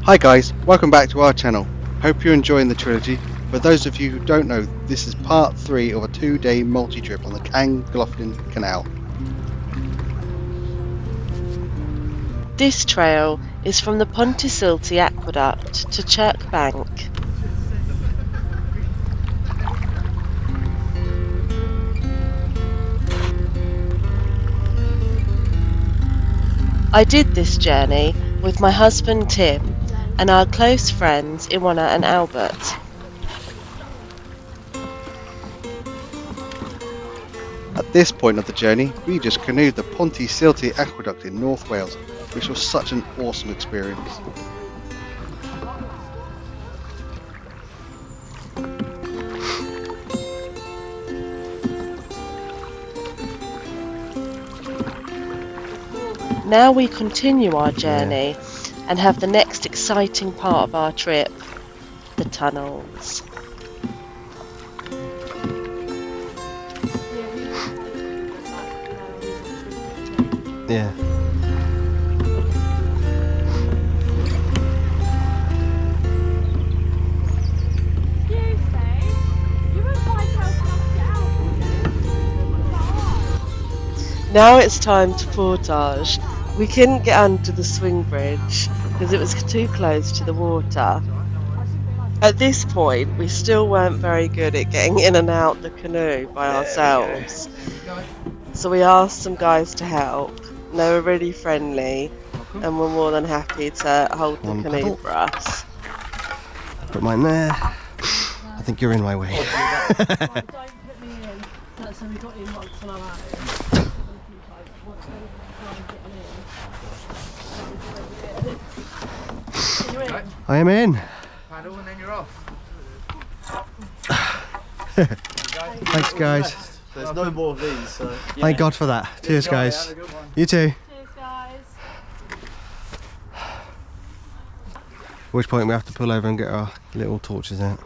Hi guys, welcome back to our channel. Hope you're enjoying the trilogy. For those of you who don't know, this is part 3 of a 2-day multi-trip on the Llangollen Canal. This trail is from the Pontcysyllte aqueduct to Chirk Bank. I did this journey with my husband Tim and our close friends Iwana and Albert. At this point of the journey, we just canoed the Pontcysyllte aqueduct in North Wales, which was such an awesome experience. Now we continue our journey and have the next exciting part of our trip, the tunnels. Yeah. Now it's time to Portage. We couldn't get onto the swing bridge because it was too close to the water. At this point, we still weren't very good at getting in and out the canoe by ourselves. So we asked some guys to help. They were really friendly and were more than happy to hold the canoe for us. Put mine there. I think you're in my way. Don't put me in. So we got in once and I'm out. I am in. Paddle and then you're off. Thanks, guys. There's no more of these, so. Thank God for that. Cheers, guys. Have a good one. You too. Cheers, guys. At which point we have to pull over and get our little torches out.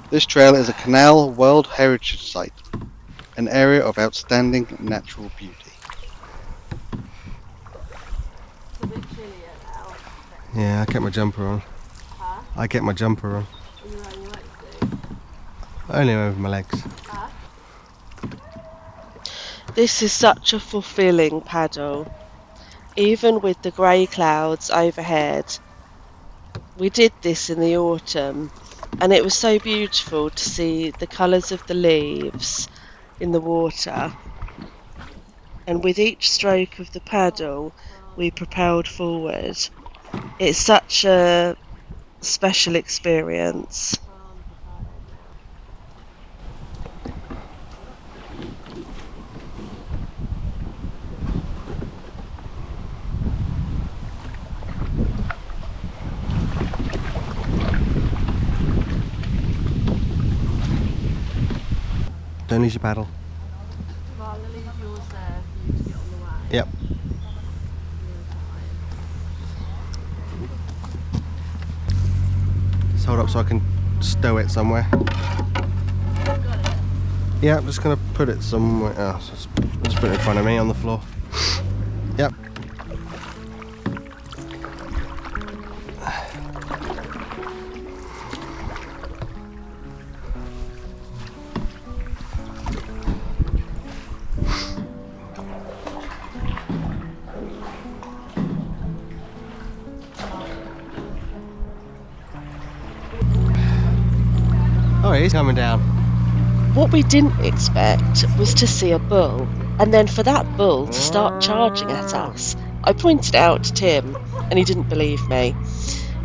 This trail is a Canal World Heritage Site, an area of outstanding natural beauty. It's a bit chillier now. Yeah, I kept my jumper on. Huh? I kept my jumper on. Are you wearing your legs? Only over my legs. Huh? This is such a fulfilling paddle, even with the grey clouds overhead. We did this in the autumn, and it was so beautiful to see the colours of the leaves in the water. And with each stroke of the paddle, we propelled forward. It's such a special experience. Don't lose your paddle. Well, I'll leave yours there for you to get on the way. Yep. Just hold up so I can stow it somewhere. Got it? Yeah, I'm just going to put it somewhere else. Just put it in front of me on the floor. Yep. Oh, he's coming down. What we didn't expect was to see a bull, and then for that bull to start charging at us. I pointed it out to Tim, and he didn't believe me.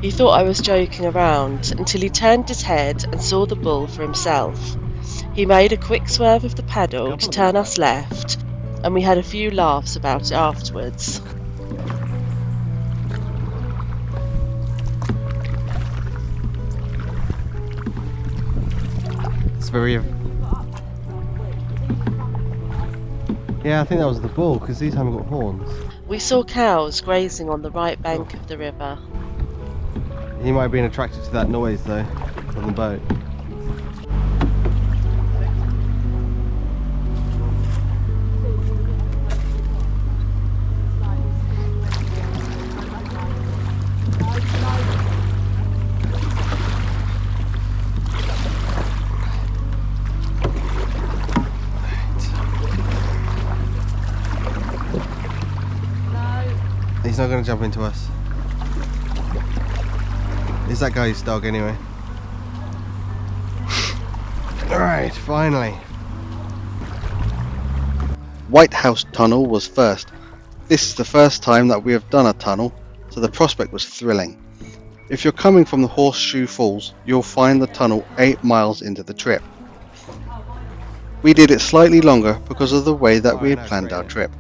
He thought I was joking around until he turned his head and saw the bull for himself. He made a quick swerve of the paddle to turn us left, and we had a few laughs about it afterwards. It's very Yeah, I think that was the bull, because these haven't got horns. We saw cows grazing on the right bank of the river. He might have been attracted to that noise though, on the boat. He's not going to jump into us. Is that guy's dog anyway? Alright, finally. Whitehouse Tunnel was first. This is the first time that we have done a tunnel, so the prospect was thrilling. If you're coming from the Horseshoe Falls, you'll find the tunnel 8 miles into the trip. We did it slightly longer because of the way that we had planned our trip.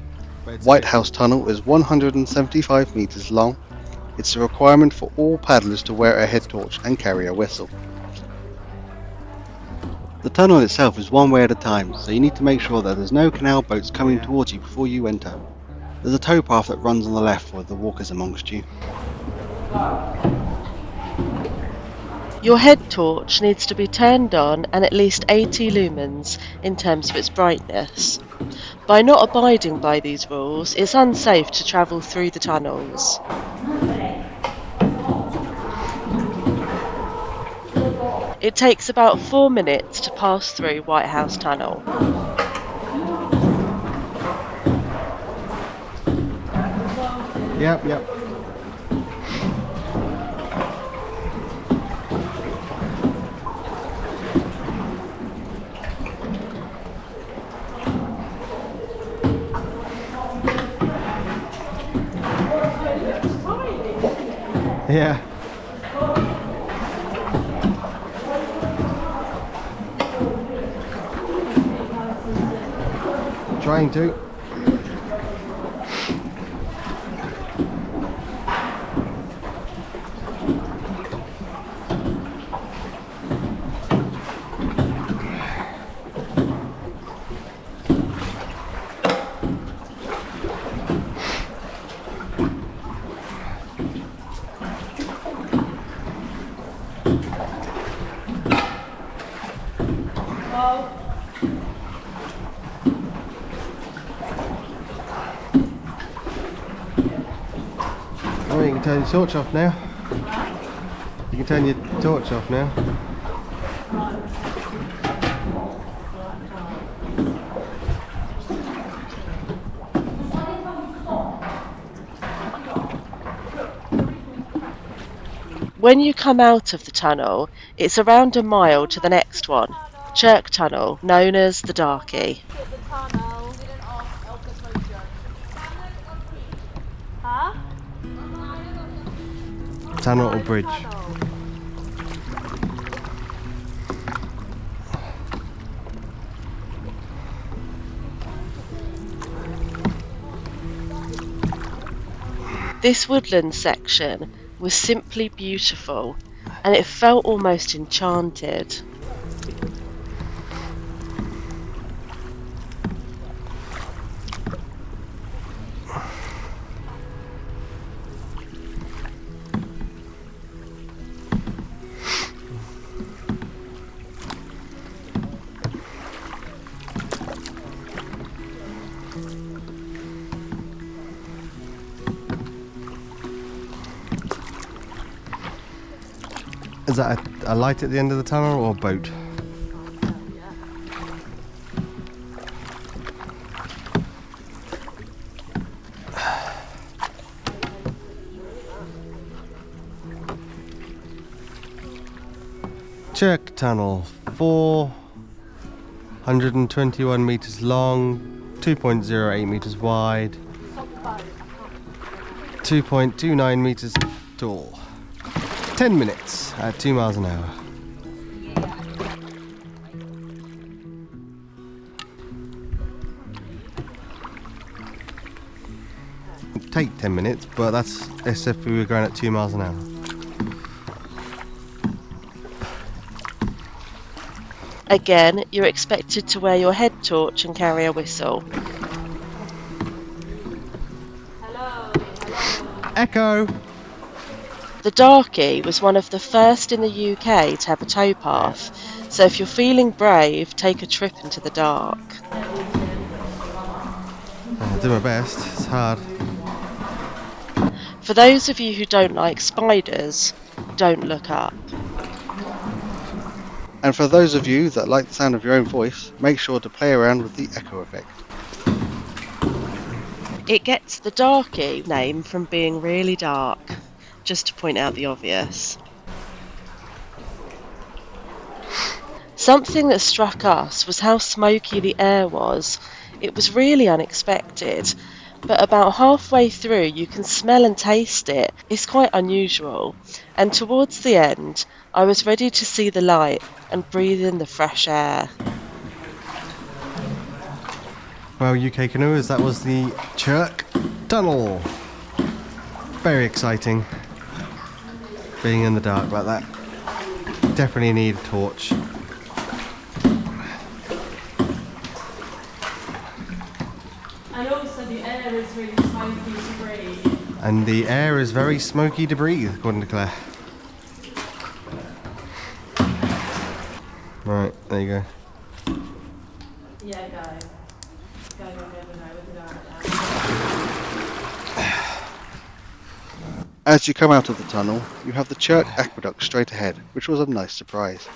Whitehouse Tunnel is 175 meters long. It's a requirement for all paddlers to wear a head torch and carry a whistle. The tunnel itself is one way at a time, so you need to make sure that there's no canal boats coming towards you before you enter. There's a towpath that runs on the left for the walkers amongst you. Your head torch needs to be turned on and at least 80 lumens in terms of its brightness. By not abiding by these rules, it's unsafe to travel through the tunnels. It takes about 4 minutes to pass through Whitehouse Tunnel. Yep. Yeah. Trying to. Oh, you can turn your torch off now. You can turn your torch off now. When you come out of the tunnel, it's around a mile to the next one, Chirk Tunnel, known as the Darkie. Tunnel or bridge? This woodland section was simply beautiful, and it felt almost enchanted. Is that a light at the end of the tunnel or a boat? Chirk Tunnel, 421 meters long, 2.08 meters wide, 2.29 meters tall. 10 minutes at 2 miles an hour. It'd take 10 minutes, but that's as if we were going at 2 miles an hour. Again, you're expected to wear your head torch and carry a whistle. Echo! The Darkie was one of the first in the UK to have a towpath, so if you're feeling brave, take a trip into the dark. I'll do my best, it's hard. For those of you who don't like spiders, don't look up. And for those of you that like the sound of your own voice, make sure to play around with the echo effect. It gets the Darkie name from being really dark, just to point out the obvious. Something that struck us was how smoky the air was. It was really unexpected, but about halfway through you can smell and taste it. It's quite unusual, and towards the end I was ready to see the light and breathe in the fresh air. Well, UK canoers, that was the Chirk Tunnel. Very exciting. Being in the dark like that. Definitely need a torch. And also the air is really smoky to breathe. And the air is very smoky to breathe, according to Claire. Right, there you go. Yeah, go. Go, we can go right now. As you come out of the tunnel, you have the Chirk Aqueduct straight ahead, which was a nice surprise.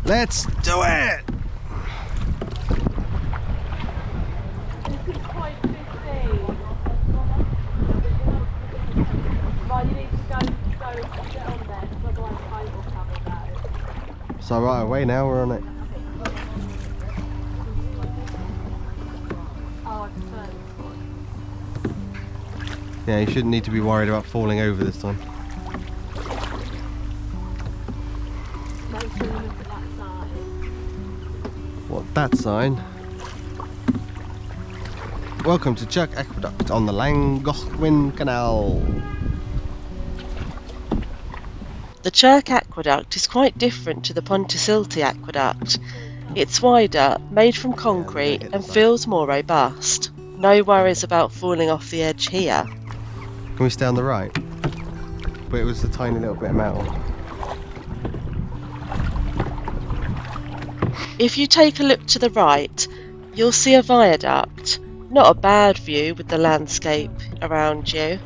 Let's do it! This is point 15. Right, you need to go get on there, because otherwise the boat will come and go. So right away now, we're on it. Oh, I prefer this one. Yeah, you shouldn't need to be worried about falling over this time. Make sure you look at that side. What, that sign? Welcome to Chirk Aqueduct on the Llangollen Canal. The Chirk Aqueduct is quite different to the Pontcysyllte Aqueduct. It's wider, made from concrete and feels more robust. No worries about falling off the edge here. Can we stay on the right? But it was a tiny little bit of metal. If you take a look to the right, you'll see a viaduct. Not a bad view with the landscape around you.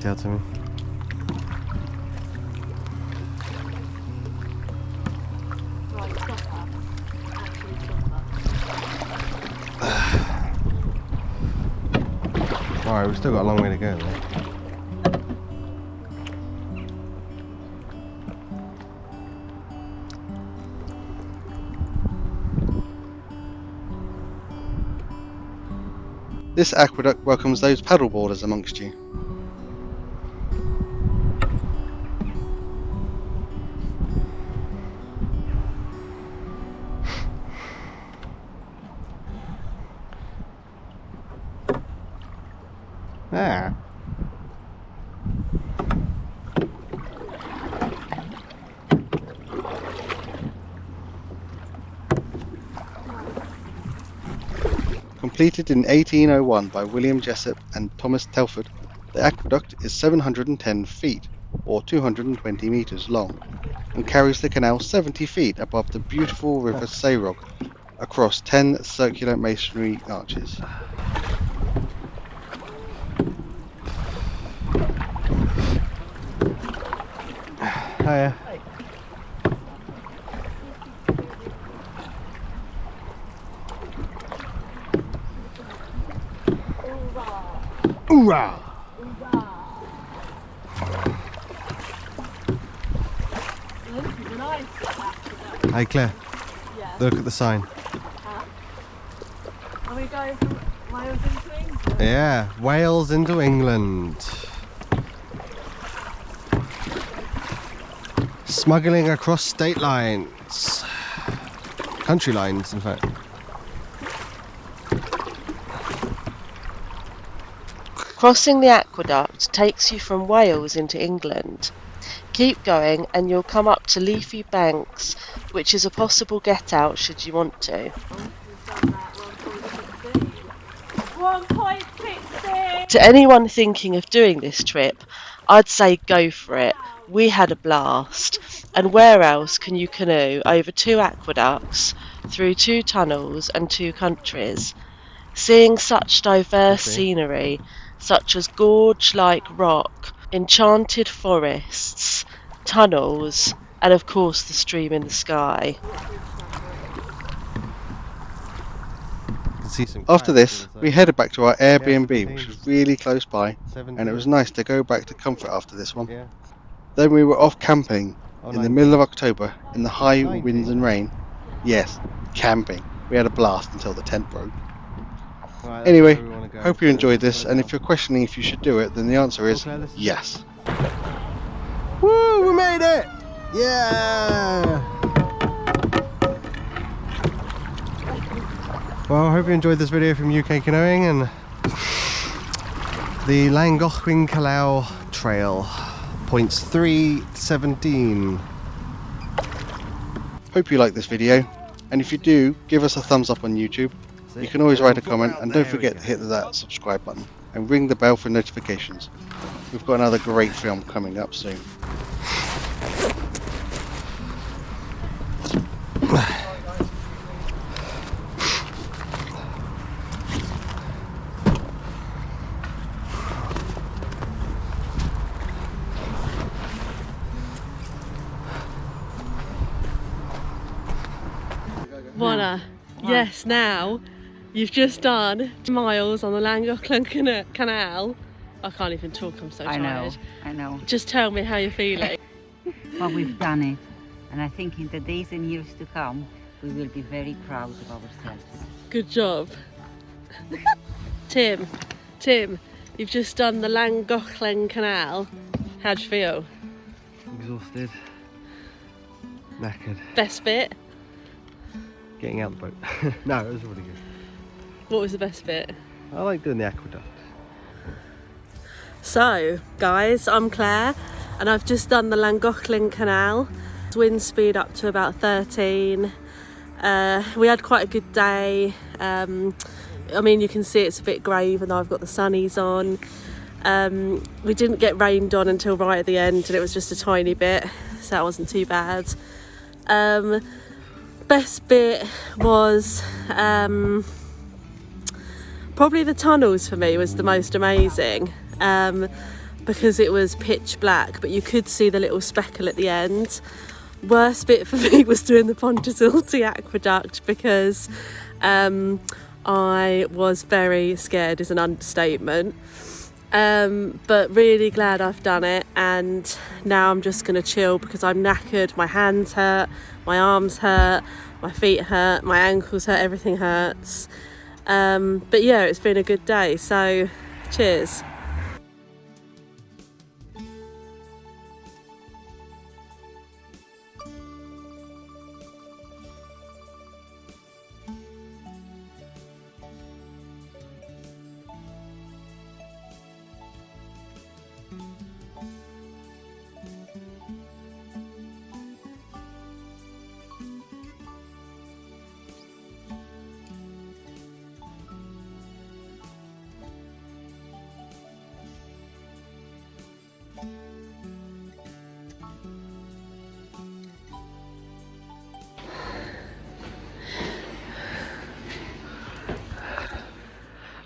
Tell to me. Right, stop her. Actually, stop her. Alright, we've still got a long way to go though. This aqueduct welcomes those paddleboarders amongst you. Ah. Completed in 1801 by William Jessup and Thomas Telford, the aqueduct is 710 feet, or 220 metres long, and carries the canal 70 feet above the beautiful river Sayrog, across 10 circular masonry arches. Hiya. Hoorah! This is a nice aqueduct. Hey Claire, Yeah. look at the sign. Are we going from Wales into England? Yeah, Wales into England. Smuggling across state lines. Country lines, in fact. Crossing the aqueduct takes you from Wales into England. Keep going and you'll come up to leafy banks, which is a possible get out should you want to. We've done that 1.16. To anyone thinking of doing this trip, I'd say go for it. We had a blast. And where else can you canoe over 2 aqueducts, through 2 tunnels and 2 countries? Seeing such diverse scenery, such as gorge-like rock, enchanted forests, tunnels, and of course the stream in the sky. After this, we headed back to our Airbnb, which was really close by, and it was nice to go back to comfort after this one. Then we were off camping in the middle of October in the high winds and rain. Yes, camping. We had a blast until the tent broke. Anyway, hope you enjoyed this, and if you're questioning if you should do it, then the answer is yes. Woo, we made it! Yeah! Well, I hope you enjoyed this video from UK Canoeing and the Llangollen Canal Trail, points 3 to 17. Hope you liked this video, and if you do, give us a thumbs up on YouTube. You can always write a comment, and don't forget to hit that subscribe button and ring the bell for notifications. We've got another great film coming up soon. Wanna? Yes, now you've just done 2 miles on the Llangollen Canal. I can't even talk, I'm so tired. I know. Just tell me how you're feeling. Well, we've done it, and I think in the days and years to come, we will be very proud of ourselves. Good job. Tim, you've just done the Llangollen Canal. How'd you feel? Exhausted. Knackered. Best bit? Getting out the boat. No, it was really good. What was the best bit? I like doing the aqueduct. So, guys, I'm Claire, and I've just done the Llangollen Canal. Wind speed up to about 13. We had quite a good day. I mean, you can see it's a bit grey even though I've got the sunnies on. We didn't get rained on until right at the end, and it was just a tiny bit, so that wasn't too bad. Best bit was probably the tunnels. For me was the most amazing, because it was pitch black but you could see the little speckle at the end. Worst bit for me was doing the Pontcysyllte aqueduct, because I was very scared is an understatement, but really glad I've done it, and now I'm just going to chill because I'm knackered. My hands hurt, my arms hurt, my feet hurt, my ankles hurt, everything hurts, but yeah, it's been a good day, so cheers.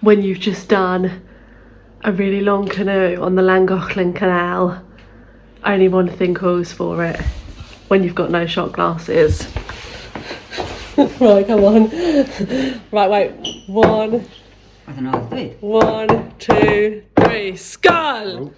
When you've just done a really long canoe on the Llangollen Canal, only one thing calls for it: when you've got no shot glasses. Right, come on. Right, wait. 1, I don't know how to do it. 1, 2, 3, skull! Oh.